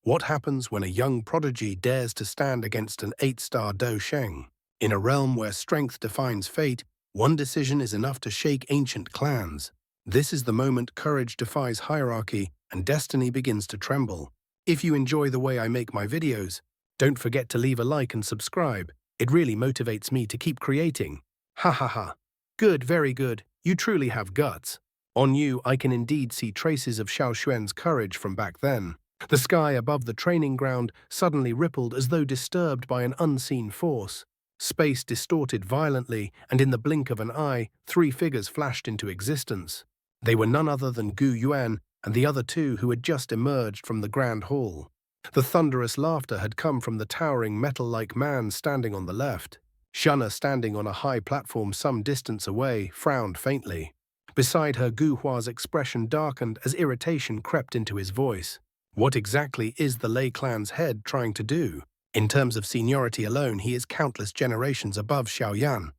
What happens when a young prodigy dares to stand against an 8-star Dou Sheng? In a realm where strength defines fate, one decision is enough to shake ancient clans. This is the moment courage defies hierarchy and destiny begins to tremble. If you enjoy the way I make my videos, don't forget to leave a like and subscribe. It really motivates me to keep creating. Ha ha ha. Good, very good. You truly have guts. On you, I can indeed see traces of Xiao Xuan's courage from back then. The sky above the training ground suddenly rippled as though disturbed by an unseen force. Space distorted violently, and in the blink of an eye, 3 figures flashed into existence. They were none other than Gu Yuan and the other 2 who had just emerged from the grand hall. The thunderous laughter had come from the towering metal-like man standing on the left. Shunna, standing on a high platform some distance away, frowned faintly. Beside her, Gu Hua's expression darkened as irritation crept into his voice. What exactly is the Lei clan's head trying to do? In terms of seniority alone, he is countless generations above Xiao Yan.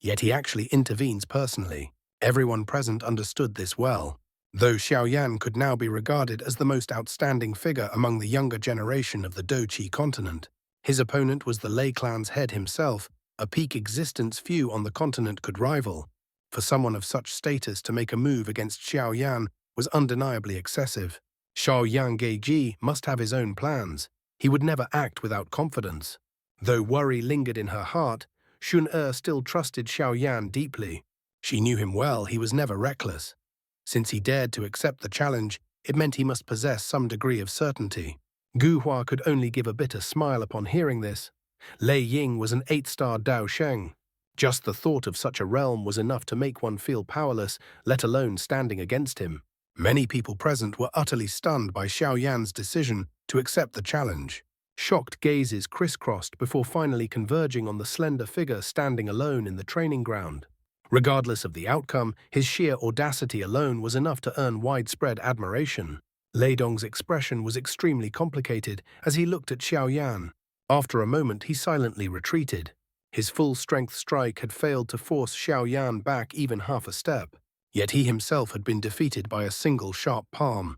Yet he actually intervenes personally. Everyone present understood this well. Though Xiao Yan could now be regarded as the most outstanding figure among the younger generation of the Doqi continent, his opponent was the Lei clan's head himself, a peak existence few on the continent could rival. For someone of such status to make a move against Xiao Yan was undeniably excessive. Xiao Yan Geiji must have his own plans. He would never act without confidence. Though worry lingered in her heart, Xun still trusted Xiao Yan deeply. She knew him well, he was never reckless. Since he dared to accept the challenge, it meant he must possess some degree of certainty. Gu Hua could only give a bitter smile upon hearing this. Lei Ying was an 8-star Dou Sheng. Just the thought of such a realm was enough to make one feel powerless, let alone standing against him. Many people present were utterly stunned by Xiao Yan's decision to accept the challenge. Shocked gazes crisscrossed before finally converging on the slender figure standing alone in the training ground. Regardless of the outcome, his sheer audacity alone was enough to earn widespread admiration. Lei Dong's expression was extremely complicated as he looked at Xiao Yan. After a moment, he silently retreated. His full-strength strike had failed to force Xiao Yan back even half a step. Yet he himself had been defeated by a single sharp palm.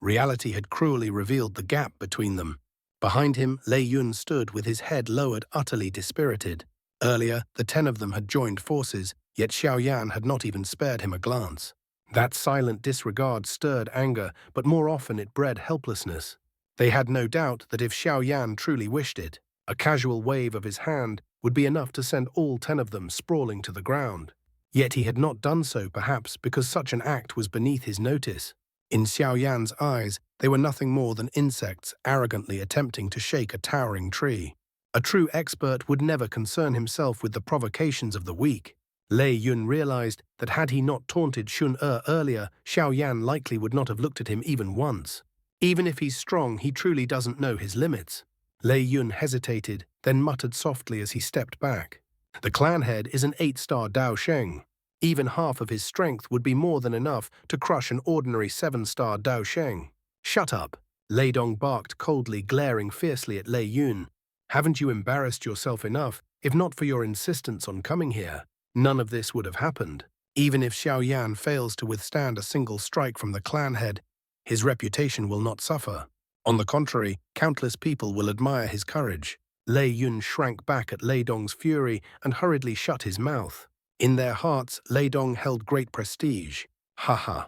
Reality had cruelly revealed the gap between them. Behind him, Lei Yun stood with his head lowered, utterly dispirited. Earlier, the 10 of them had joined forces, yet Xiao Yan had not even spared him a glance. That silent disregard stirred anger, but more often it bred helplessness. They had no doubt that if Xiao Yan truly wished it, a casual wave of his hand would be enough to send all 10 of them sprawling to the ground. Yet he had not done so, perhaps because such an act was beneath his notice. In Xiao Yan's eyes, they were nothing more than insects arrogantly attempting to shake a towering tree. A true expert would never concern himself with the provocations of the weak. Lei Yun realized that had he not taunted Xun earlier, Xiao Yan likely would not have looked at him even once. Even if he's strong, he truly doesn't know his limits. Lei Yun hesitated, then muttered softly as he stepped back. The clan head is an 8-star Dou Sheng. Even half of his strength would be more than enough to crush an ordinary 7-star Dou Sheng. Shut up, Lei Dong barked coldly, glaring fiercely at Lei Yun. Haven't you embarrassed yourself enough? If not for your insistence on coming here, none of this would have happened. Even if Xiao Yan fails to withstand a single strike from the clan head, his reputation will not suffer. On the contrary, countless people will admire his courage. Lei Yun shrank back at Lei Dong's fury and hurriedly shut his mouth. In their hearts, Lei Dong held great prestige. Ha ha.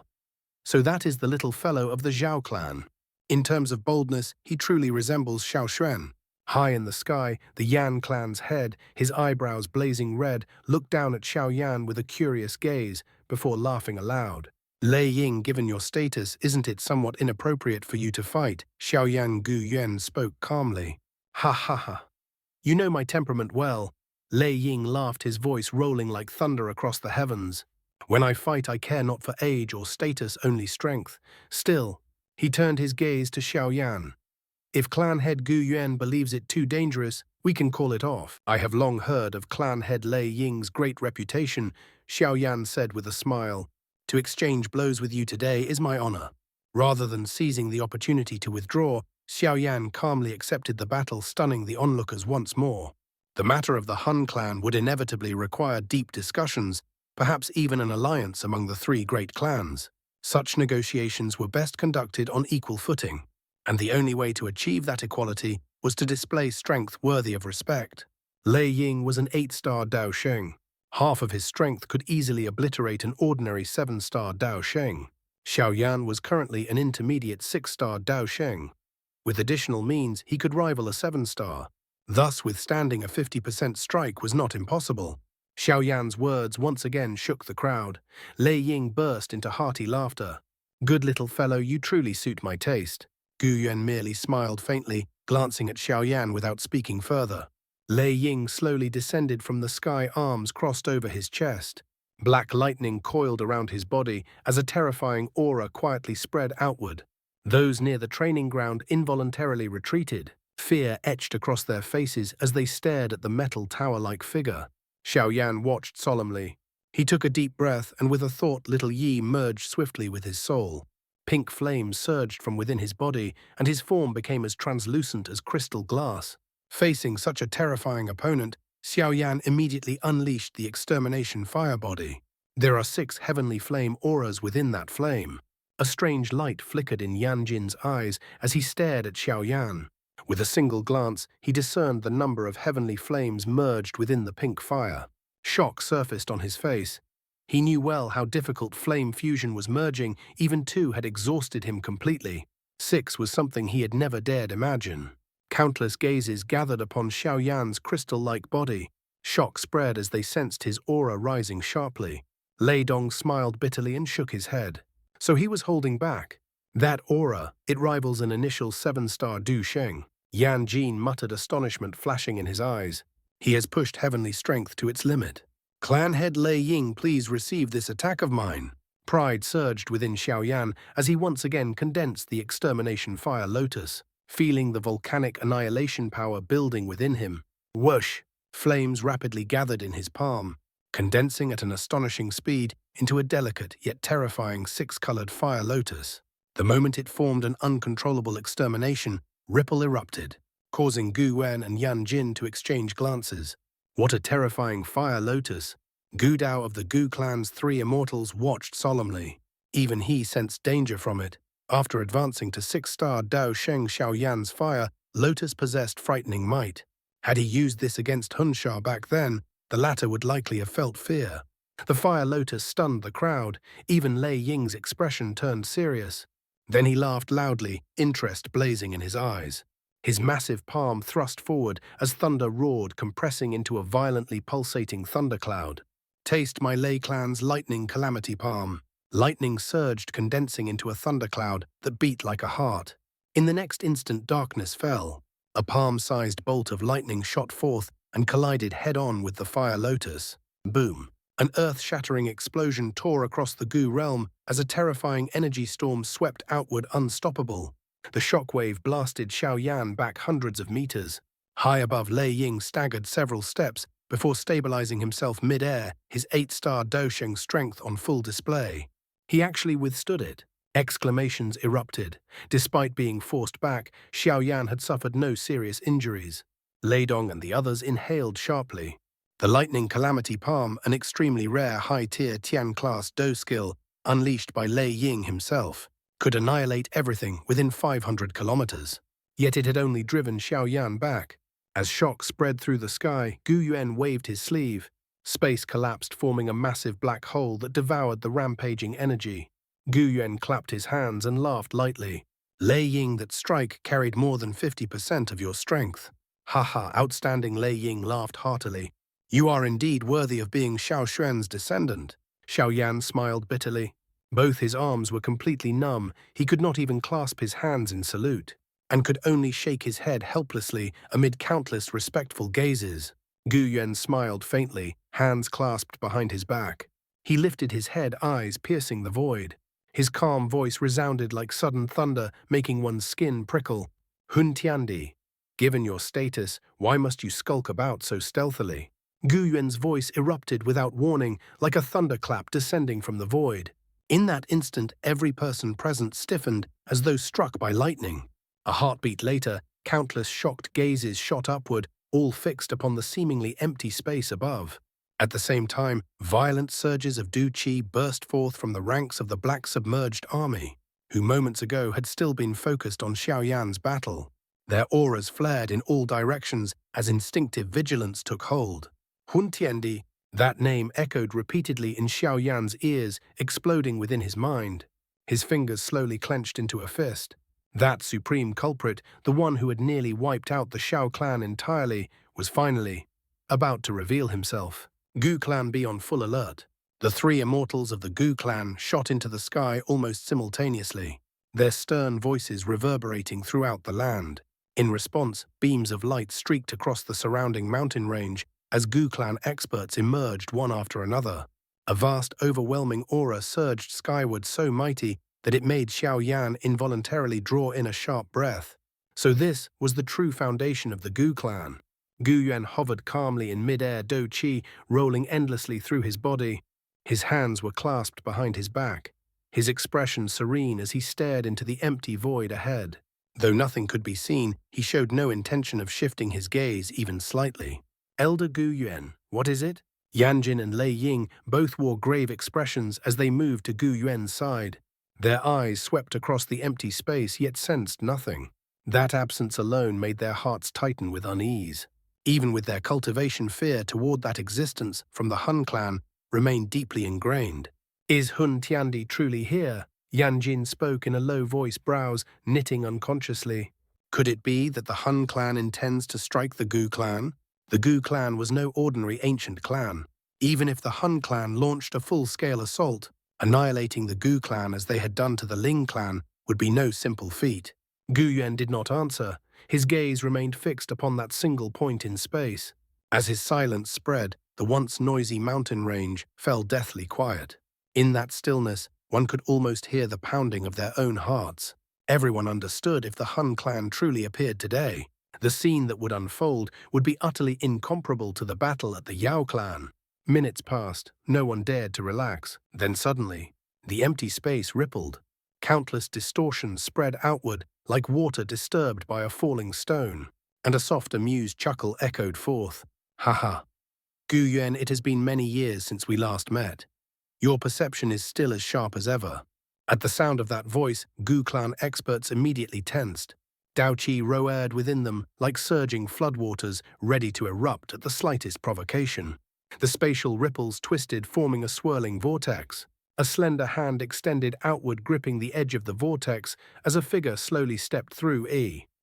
So that is the little fellow of the Zhao clan. In terms of boldness, he truly resembles Xiao Xuan. High in the sky, the Yan clan's head, his eyebrows blazing red, looked down at Xiao Yan with a curious gaze before laughing aloud. Lei Ying, given your status, isn't it somewhat inappropriate for you to fight? Xiao Yan Gu Yuan spoke calmly. Ha ha ha. You know my temperament well. Lei Ying laughed, his voice rolling like thunder across the heavens. When I fight, I care not for age or status, only strength. Still, he turned his gaze to Xiao Yan. If clan head Gu Yuan believes it too dangerous, we can call it off. I have long heard of clan head Lei Ying's great reputation, Xiao Yan said with a smile. To exchange blows with you today is my honor. Rather than seizing the opportunity to withdraw, Xiao Yan calmly accepted the battle, stunning the onlookers once more. The matter of the Hun clan would inevitably require deep discussions, perhaps even an alliance among the 3 great clans. Such negotiations were best conducted on equal footing. and the only way to achieve that equality was to display strength worthy of respect. Lei Ying was an 8-star Dou Sheng. Half of his strength could easily obliterate an ordinary 7-star Dou Sheng. Xiaoyan was currently an intermediate 6-star Dou Sheng. With additional means, he could rival a 7-star. Thus, withstanding a 50% strike was not impossible. Xiaoyan's words once again shook the crowd. Lei Ying burst into hearty laughter. "Good little fellow, you truly suit my taste." Gu Yuan merely smiled faintly, glancing at Xiaoyan without speaking further. Lei Ying slowly descended from the sky, arms crossed over his chest. Black lightning coiled around his body as a terrifying aura quietly spread outward. Those near the training ground involuntarily retreated. Fear etched across their faces as they stared at the metal tower-like figure. Xiaoyan watched solemnly. He took a deep breath, and with a thought, little Yi merged swiftly with his soul. Pink flames surged from within his body, and his form became as translucent as crystal glass. Facing such a terrifying opponent, Xiaoyan immediately unleashed the extermination fire body. There are 6 heavenly flame auras within that flame. A strange light flickered in Yan Jin's eyes as he stared at Xiaoyan. With a single glance, he discerned the number of heavenly flames merged within the pink fire. Shock surfaced on his face. He knew well how difficult flame fusion was merging. Even 2 had exhausted him completely. 6 was something he had never dared imagine. Countless gazes gathered upon Xiaoyan's crystal-like body. Shock spread as they sensed his aura rising sharply. Lei Dong smiled bitterly and shook his head. So he was holding back. That aura, it rivals an initial 7-star Dou Sheng. Yan Jin muttered, astonishment flashing in his eyes. He has pushed heavenly strength to its limit. Clan head Lei Ying, please receive this attack of mine. Pride surged within Xiaoyan as he once again condensed the extermination fire lotus, feeling the volcanic annihilation power building within him. Whoosh! Flames rapidly gathered in his palm, condensing at an astonishing speed into a delicate yet terrifying 6-colored fire lotus. The moment it formed an uncontrollable extermination, ripple erupted, causing Gu Yuan and Yan Jin to exchange glances. What a terrifying fire lotus! Gu Dao of the Gu clan's 3 immortals watched solemnly. Even he sensed danger from it. After advancing to 6-star Dou Sheng, Xiaoyan's fire lotus possessed frightening might. Had he used this against Hunsha back then, the latter would likely have felt fear. The fire lotus stunned the crowd. Even Lei Ying's expression turned serious. Then he laughed loudly, interest blazing in his eyes. His massive palm thrust forward as thunder roared, compressing into a violently pulsating thundercloud. Taste my Lei clan's lightning calamity palm. Lightning surged, condensing into a thundercloud that beat like a heart. In the next instant, darkness fell. A palm-sized bolt of lightning shot forth and collided head-on with the fire lotus. Boom! An earth-shattering explosion tore across the Gu realm as a terrifying energy storm swept outward, unstoppable. The shockwave blasted Xiaoyan back hundreds of meters. High above, Lei Ying staggered several steps before stabilizing himself mid-air, his 8-star Dou Sheng strength on full display. He actually withstood it. Exclamations erupted. Despite being forced back, Xiaoyan had suffered no serious injuries. Lei Dong and the others inhaled sharply. The lightning calamity palm, an extremely rare high-tier Tian-class Dou skill unleashed by Lei Ying himself, could annihilate everything within 500 kilometers. Yet it had only driven Xiaoyan back. As shock spread through the sky, Gu Yuan waved his sleeve. Space collapsed, forming a massive black hole that devoured the rampaging energy. Gu Yuan clapped his hands and laughed lightly. Lei Ying, that strike carried more than 50% of your strength. Haha, outstanding. Lei Ying laughed heartily. You are indeed worthy of being Xiao Xuan's descendant. Xiaoyan smiled bitterly. Both his arms were completely numb. He could not even clasp his hands in salute, and could only shake his head helplessly amid countless respectful gazes. Gu Yuan smiled faintly, hands clasped behind his back. He lifted his head, eyes piercing the void. His calm voice resounded like sudden thunder, making one's skin prickle. Hun Tiandi, given your status, why must you skulk about so stealthily? Gu Yuan's voice erupted without warning, like a thunderclap descending from the void. In that instant, every person present stiffened as though struck by lightning. A heartbeat later, countless shocked gazes shot upward, all fixed upon the seemingly empty space above. At the same time, violent surges of Du Qi burst forth from the ranks of the black submerged army. who moments ago had still been focused on Xiaoyan's battle. Their auras flared in all directions as instinctive vigilance took hold. Hun Tiandi, that name echoed repeatedly in Xiaoyan's ears, exploding within his mind. His fingers slowly clenched into a fist. That supreme culprit, the one who had nearly wiped out the Xiao clan entirely, was finally about to reveal himself. Gu clan be on full alert. The three immortals of the Gu clan shot into the sky almost simultaneously, their stern voices reverberating throughout the land. In response, beams of light streaked across the surrounding mountain range as Gu clan experts emerged one after another. A vast, overwhelming aura surged skyward so mighty that it made Xiaoyan involuntarily draw in a sharp breath. So this was the true foundation of the Gu clan. Gu Yuan hovered calmly in mid-air, Dou Qi rolling endlessly through his body. His hands were clasped behind his back, his expression serene as he stared into the empty void ahead. Though nothing could be seen, he showed no intention of shifting his gaze even slightly. Elder Gu Yuan, what is it? Yanjin and Lei Ying both wore grave expressions as they moved to Gu Yuan's side. Their eyes swept across the empty space yet sensed nothing. That absence alone made their hearts tighten with unease. Even with their cultivation, fear toward that existence from the Hun clan remained deeply ingrained. Is Hun Tiandi truly here? Yanjin spoke in a low voice, brows knitting unconsciously. Could it be that the Hun clan intends to strike the Gu clan? The Gu clan was no ordinary ancient clan. Even if the Hun clan launched a full-scale assault, annihilating the Gu clan as they had done to the Ling clan would be no simple feat. Gu Yuan did not answer. His gaze remained fixed upon that single point in space. As his silence spread, the once noisy mountain range fell deathly quiet. In that stillness, one could almost hear the pounding of their own hearts. Everyone understood if the Hun clan truly appeared today, the scene that would unfold would be utterly incomparable to the battle at the Yao clan. Minutes passed, no one dared to relax. Then suddenly, the empty space rippled. Countless distortions spread outward like water disturbed by a falling stone, and a soft, amused chuckle echoed forth. Ha ha. Gu Yuan, it has been many years since we last met. Your perception is still as sharp as ever. At the sound of that voice, Gu clan experts immediately tensed. Dou Qi roared within them like surging floodwaters ready to erupt at the slightest provocation. The spatial ripples twisted, forming a swirling vortex. A slender hand extended outward, gripping the edge of the vortex as a figure slowly stepped through,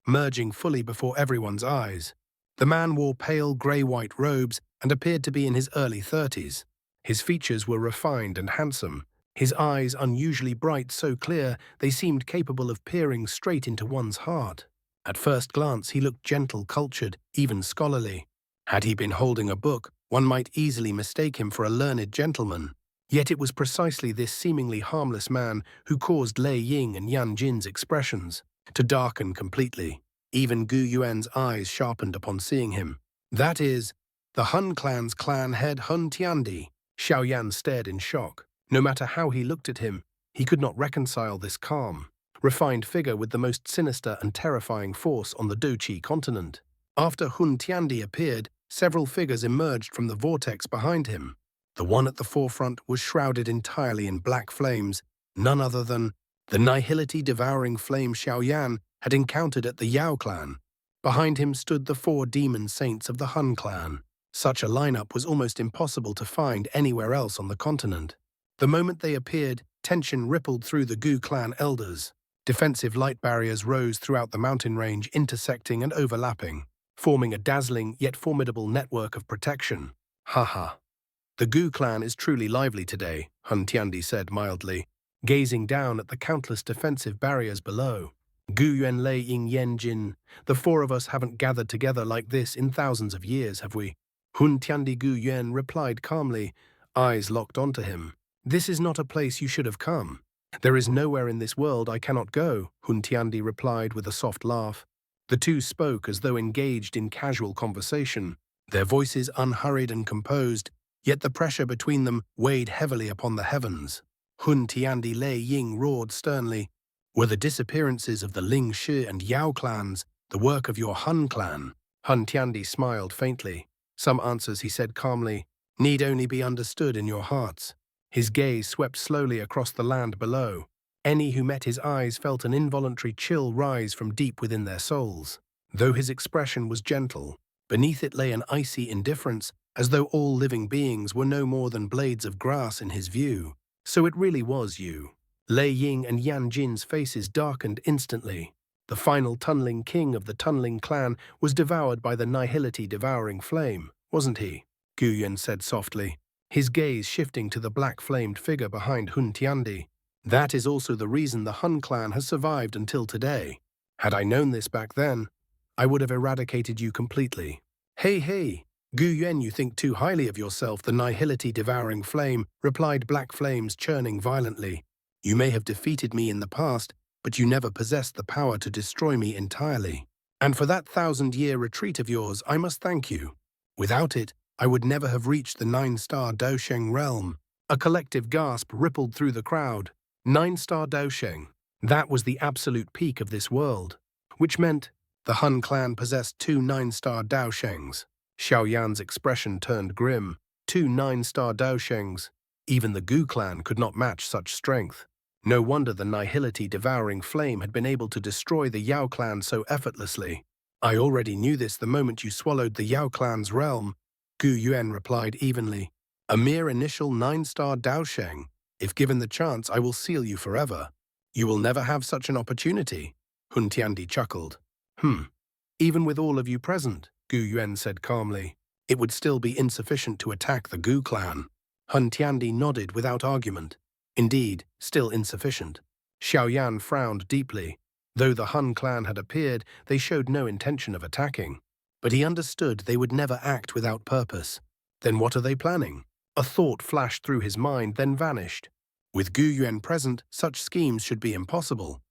merging fully before everyone's eyes. The man wore pale grey-white robes and appeared to be in his early 30s. His features were refined and handsome, his eyes unusually bright, so clear they seemed capable of peering straight into one's heart. At first glance, he looked gentle, cultured, even scholarly. Had he been holding a book, one might easily mistake him for a learned gentleman. Yet it was precisely this seemingly harmless man who caused Lei Ying and Yan Jin's expressions to darken completely. Even Gu Yuan's eyes sharpened upon seeing him. That is, the Hun clan's clan head Hun Tiandi. Xiaoyan stared in shock. No matter how he looked at him, he could not reconcile this calm, refined figure with the most sinister and terrifying force on the Dou Qi continent. After Hun Tiandi appeared, several figures emerged from the vortex behind him. The one at the forefront was shrouded entirely in black flames, none other than the nihility-devouring flame Xiaoyan had encountered at the Yao clan. Behind him stood the 4 demon saints of the Hun clan. Such a lineup was almost impossible to find anywhere else on the continent. The moment they appeared, tension rippled through the Gu clan elders. Defensive light barriers rose throughout the mountain range, intersecting and overlapping, forming a dazzling yet formidable network of protection. Ha ha. The Gu clan is truly lively today, Hun Tiandi said mildly, gazing down at the countless defensive barriers below. Gu Yuan, Lei Ying, Yan Jin, the 4 of us haven't gathered together like this in thousands of years, have we? Hun Tiandi. Gu Yuan replied calmly, eyes locked onto him. This is not a place you should have come. There is nowhere in this world I cannot go, Hun Tiandi replied with a soft laugh. The two spoke as though engaged in casual conversation, their voices unhurried and composed, yet the pressure between them weighed heavily upon the heavens. Hun Tiandi. Lei Ying roared sternly. Were the disappearances of the Ling Shi and Yao clans the work of your Hun clan? Hun Tiandi smiled faintly. Some answers, he said calmly, need only be understood in your hearts. His gaze swept slowly across the land below. Any who met his eyes felt an involuntary chill rise from deep within their souls. Though his expression was gentle, beneath it lay an icy indifference, as though all living beings were no more than blades of grass in his view. So it really was you. Lei Ying and Yan Jin's faces darkened instantly. The final tunneling king of the tunneling clan was devoured by the nihility-devouring flame, wasn't he? Gu Yuan said softly, his gaze shifting to the black-flamed figure behind Hun Tiandi. That is also the reason the Hun clan has survived until today. Had I known this back then, I would have eradicated you completely. Hey, Gu Yuan, you think too highly of yourself, the nihility-devouring flame, replied black flames churning violently. You may have defeated me in the past, but you never possessed the power to destroy me entirely. And for that 1,000-year retreat of yours, I must thank you. Without it, I would never have reached the 9-star Dou Sheng realm. A collective gasp rippled through the crowd. 9-star Dou Sheng. That was the absolute peak of this world, which meant the Hun clan possessed 2 9-star Dou Shengs. Xiao Yan's expression turned grim. 2 9-star Dou Shengs. Even the Gu clan could not match such strength. No wonder the nihility-devouring flame had been able to destroy the Yao clan so effortlessly. I already knew this the moment you swallowed the Yao clan's realm, Gu Yuan replied evenly. A mere initial 9-star Dou Sheng. If given the chance, I will seal you forever. You will never have such an opportunity. Hun Tiandi chuckled. Even with all of you present, Gu Yuan said calmly, it would still be insufficient to attack the Gu clan. Hun Tiandi nodded without argument. Indeed, still insufficient. Xiao Yan frowned deeply. Though the Hun clan had appeared, they showed no intention of attacking. But he understood they would never act without purpose. Then what are they planning? A thought flashed through his mind, then vanished. With Gu Yuan present, such schemes should be impossible.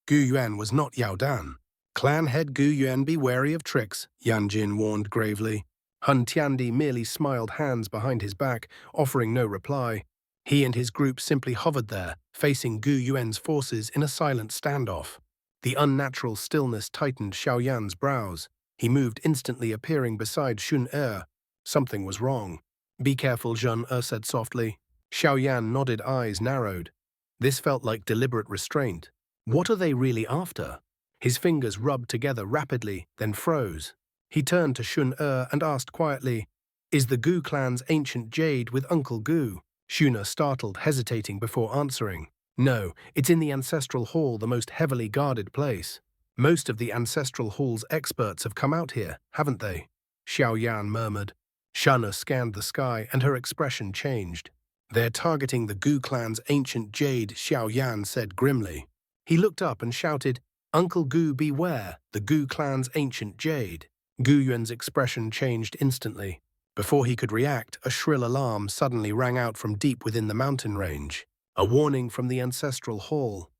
Gu Yuan was not Yao Dan. Clan head Gu Yuan, be wary of tricks, Yan Jin warned gravely. Hun Tiandi merely smiled, hands behind his back, offering no reply. He and his group simply hovered there, facing Gu Yuan's forces in a silent standoff. The unnatural stillness tightened Xiao Yan's brows. He moved instantly, appearing beside Shun Er. Something was wrong. Be careful, Shun Er said softly. Xiao Yan nodded, eyes narrowed. This felt like deliberate restraint. What are they really after? His fingers rubbed together rapidly, then froze. He turned to Shun Er and asked quietly, is the Gu clan's ancient jade with Uncle Gu? Shun Er startled, hesitating before answering. No, it's in the ancestral hall, the most heavily guarded place. Most of the ancestral hall's experts have come out here, haven't they? Xiao Yan murmured. Shun Er scanned the sky and her expression changed. They're targeting the Gu clan's ancient jade, Xiao Yan said grimly. He looked up and shouted, Uncle Gu, beware, the Gu clan's ancient jade. Gu Yuan's expression changed instantly. Before he could react, a shrill alarm suddenly rang out from deep within the mountain range. A warning from the ancestral hall.